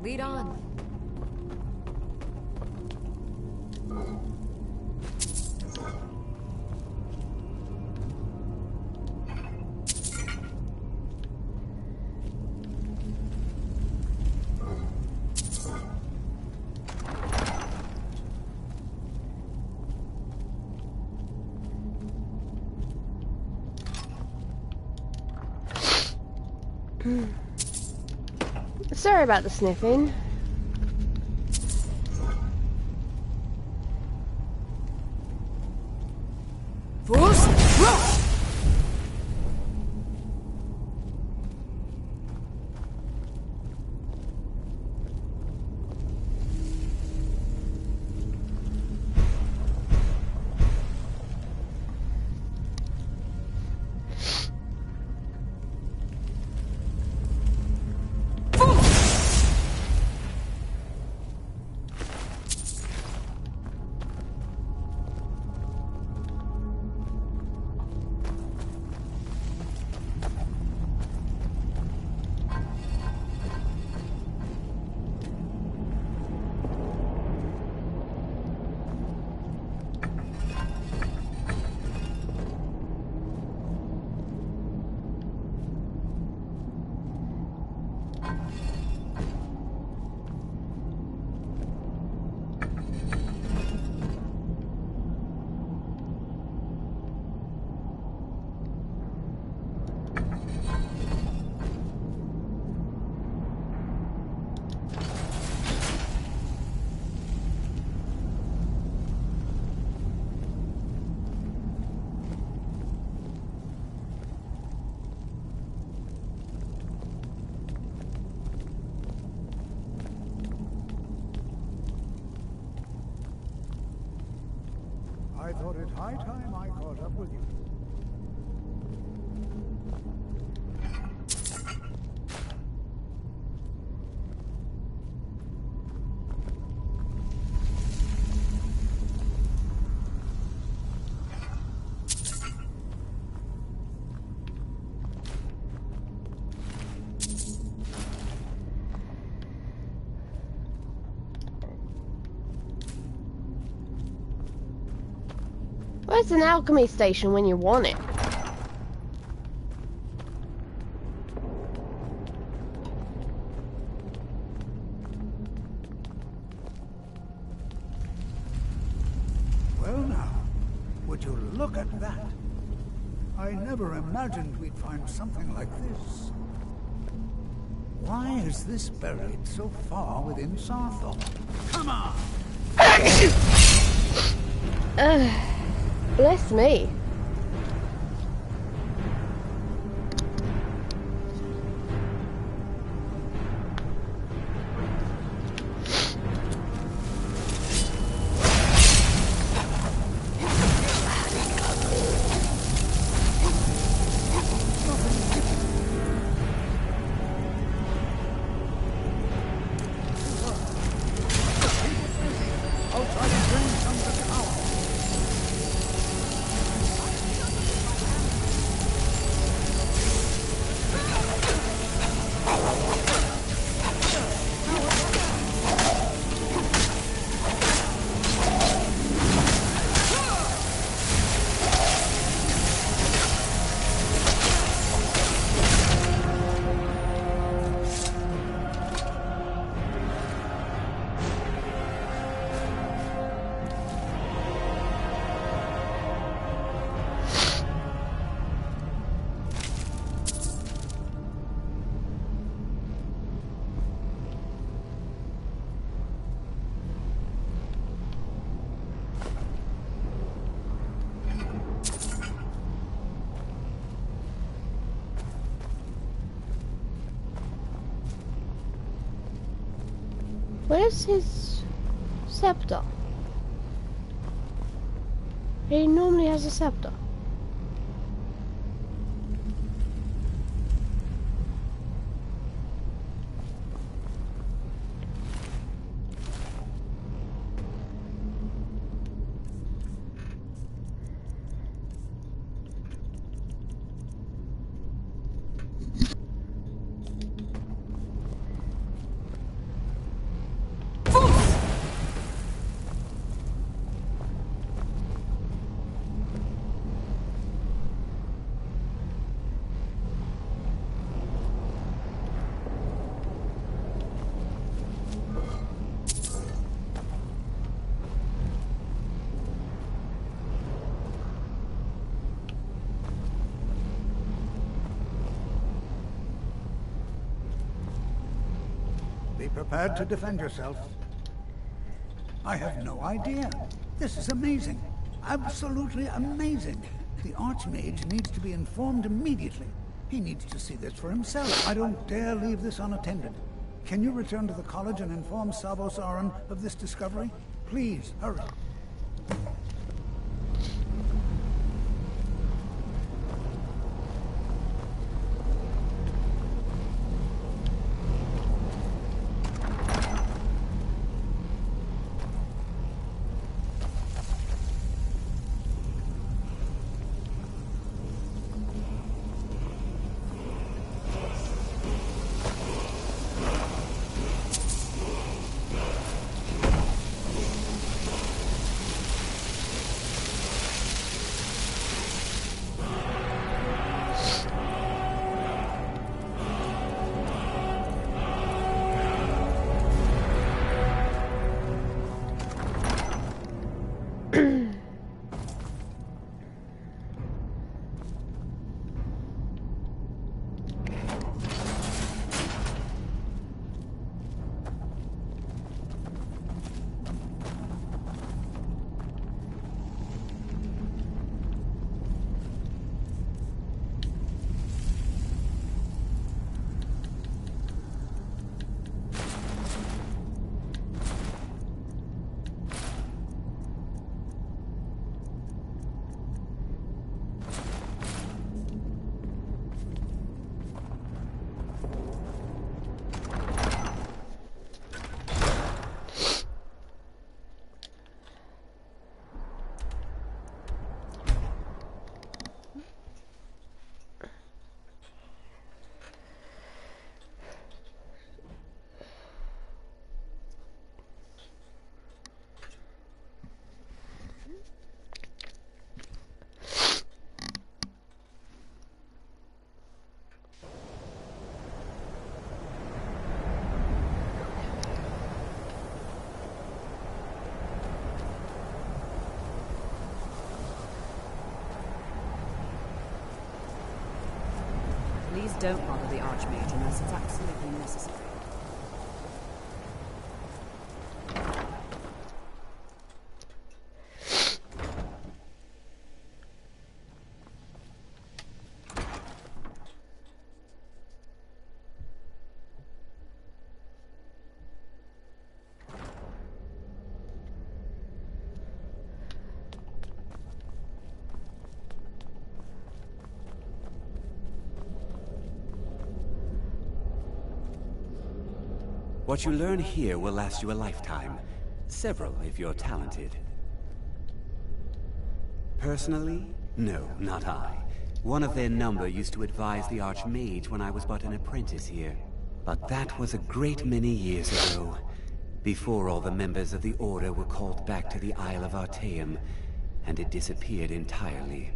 Lead on. Sorry about the sniffing. I thought it high time I caught up with you. Where's an alchemy station when you want it? Well now, would you look at that? I never imagined we'd find something like this. Why is this buried so far within Sarthor? Come on! Bless me. I'll try to bring some to the tower. Where's his scepter? He normally has a scepter. Be prepared to defend yourself. I have no idea. This is amazing. Absolutely amazing. The Archmage needs to be informed immediately. He needs to see this for himself. I don't dare leave this unattended. Can you return to the college and inform Savos Aran of this discovery? Please, hurry. Don't bother the Archmage unless it's absolutely necessary. What you learn here will last you a lifetime. Several, if you're talented. Personally? No, not I. One of their number used to advise the Archmage when I was but an apprentice here. But that was a great many years ago, before all the members of the Order were called back to the Isle of Artaeum, and it disappeared entirely.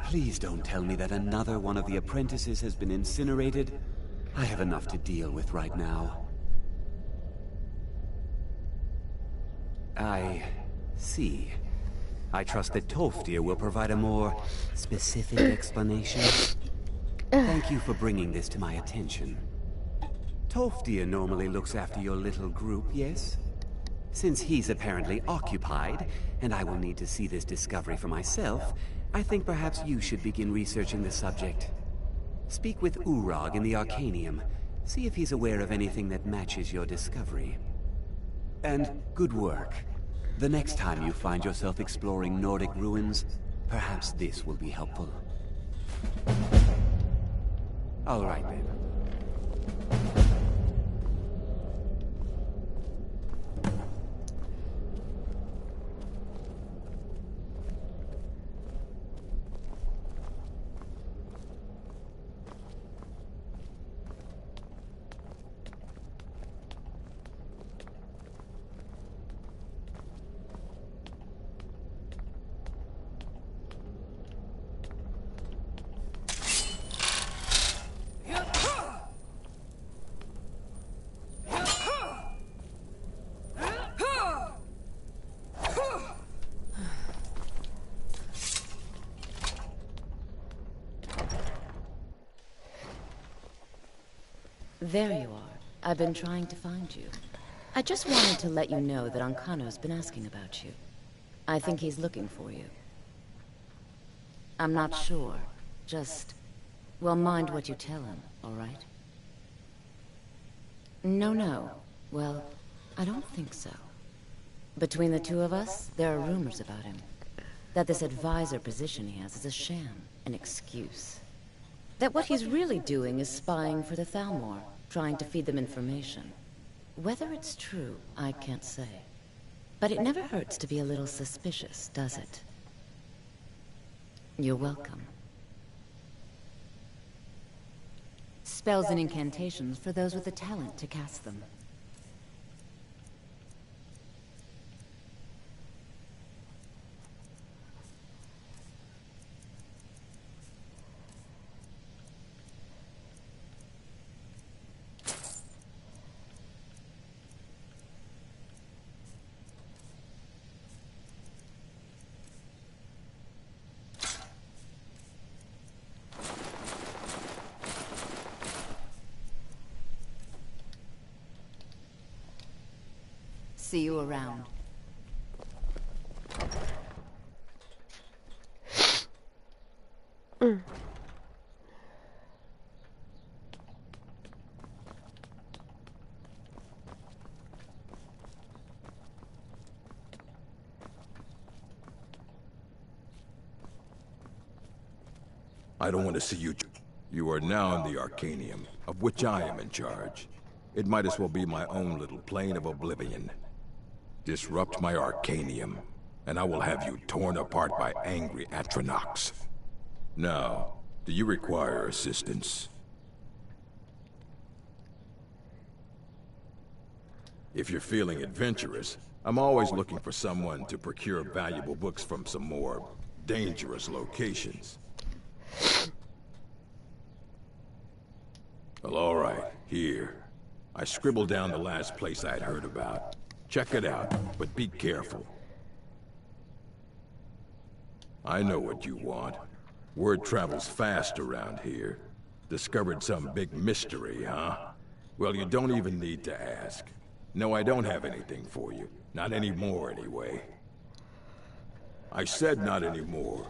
Please don't tell me that another one of the apprentices has been incinerated. I have enough to deal with right now. I see. I trust that Tolfdir will provide a more specific explanation. Thank you for bringing this to my attention. Tolfdir normally looks after your little group, yes? Since he's apparently occupied, and I will need to see this discovery for myself, I think perhaps you should begin researching the subject. Speak with Urag in the Arcanium. See if he's aware of anything that matches your discovery. And good work. The next time you find yourself exploring Nordic ruins, perhaps this will be helpful. All right, then. There you are. I've been trying to find you. I just wanted to let you know that Ancano's been asking about you. I think he's looking for you. I'm not sure. Just, well, mind what you tell him, all right? No. Well, I don't think so. Between the two of us, there are rumors about him. That this advisor position he has is a sham, an excuse. That what he's really doing is spying for the Thalmor, trying to feed them information. Whether it's true, I can't say. But it never hurts to be a little suspicious, does it? You're welcome. Spells and incantations for those with the talent to cast them. See you around. I don't want to see you. You are now in the Arcanium, of which I am in charge. It might as well be my own little plane of oblivion. Disrupt my Arcanium, and I will have you torn apart by angry Atronachs. Now, do you require assistance? If you're feeling adventurous, I'm always looking for someone to procure valuable books from some more dangerous locations. Well, all right, here. I scribbled down the last place I'd heard about. Check it out, but be careful. I know what you want. Word travels fast around here. Discovered some big mystery, huh? Well, you don't even need to ask. No, I don't have anything for you. Not anymore, anyway. I said not anymore.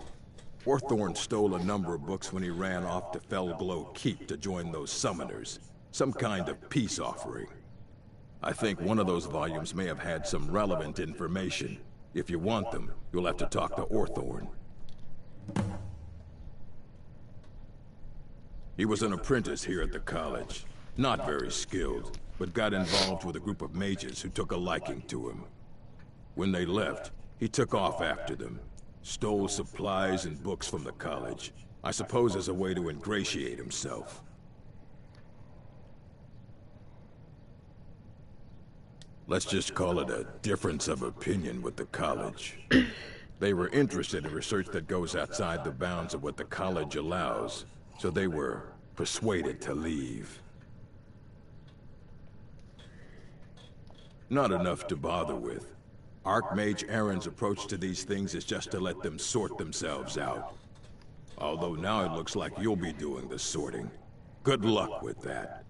Orthorn stole a number of books when he ran off to Felglow Keep to join those summoners. Some kind of peace offering. I think one of those volumes may have had some relevant information. If you want them, you'll have to talk to Orthorn. He was an apprentice here at the college. Not very skilled, but got involved with a group of mages who took a liking to him. When they left, he took off after them. Stole supplies and books from the college. I suppose as a way to ingratiate himself. Let's just call it a difference of opinion with the college. They were interested in research that goes outside the bounds of what the college allows, so they were persuaded to leave. Not enough to bother with. Archmage Aaron's approach to these things is just to let them sort themselves out. Although now it looks like you'll be doing the sorting. Good luck with that.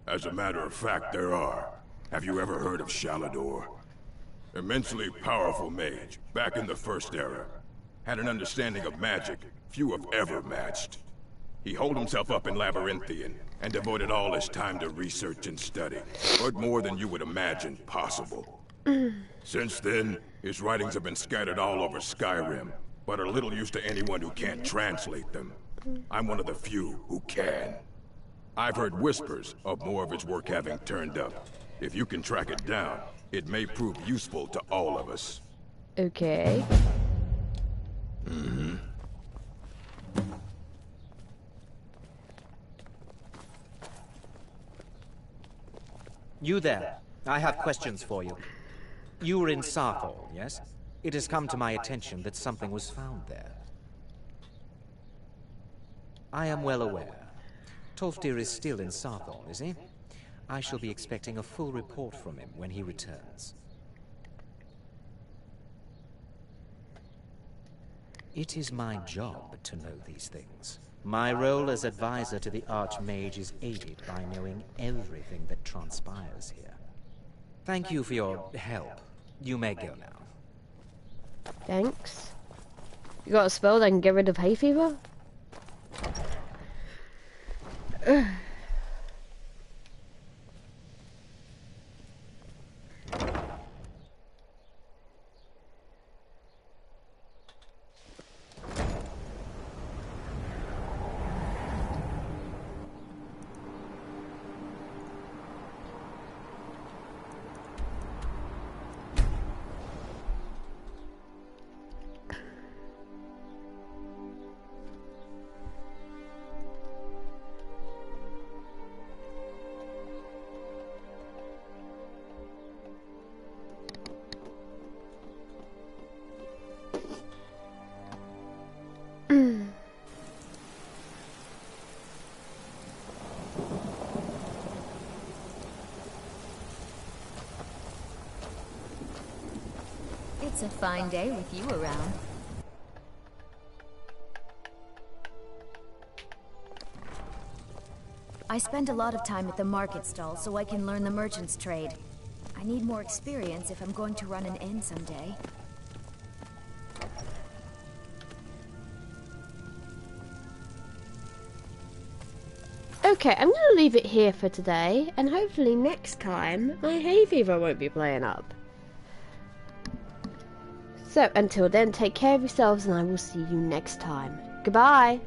As a matter of fact, there are. Have you ever heard of Shalador? Immensely powerful mage, back in the First Era. Had an understanding of magic few have ever matched. He holed himself up in Labyrinthian, and devoted all his time to research and study. But more than you would imagine possible. Since then, his writings have been scattered all over Skyrim, but are little use to anyone who can't translate them. I'm one of the few who can. I've heard whispers of more of his work having turned up. If you can track it down, it may prove useful to all of us. Okay. Mm-hmm. You there. I have questions for you. You were in Sarthal, yes? It has come to my attention that something was found there. I am well aware. Tolfdir is still in Sarthal, is he? I shall be expecting a full report from him when he returns. It is my job to know these things. My role as advisor to the Archmage is aided by knowing everything that transpires here. Thank you for your help. You may go now. Thanks. You got a spell that can get rid of hay fever? It's a fine day with you around. I spend a lot of time at the market stall so I can learn the merchant's trade. I need more experience if I'm going to run an inn someday. Okay, I'm going to leave it here for today, and hopefully next time my hay fever won't be playing up. So, until then, take care of yourselves, and I will see you next time. Goodbye!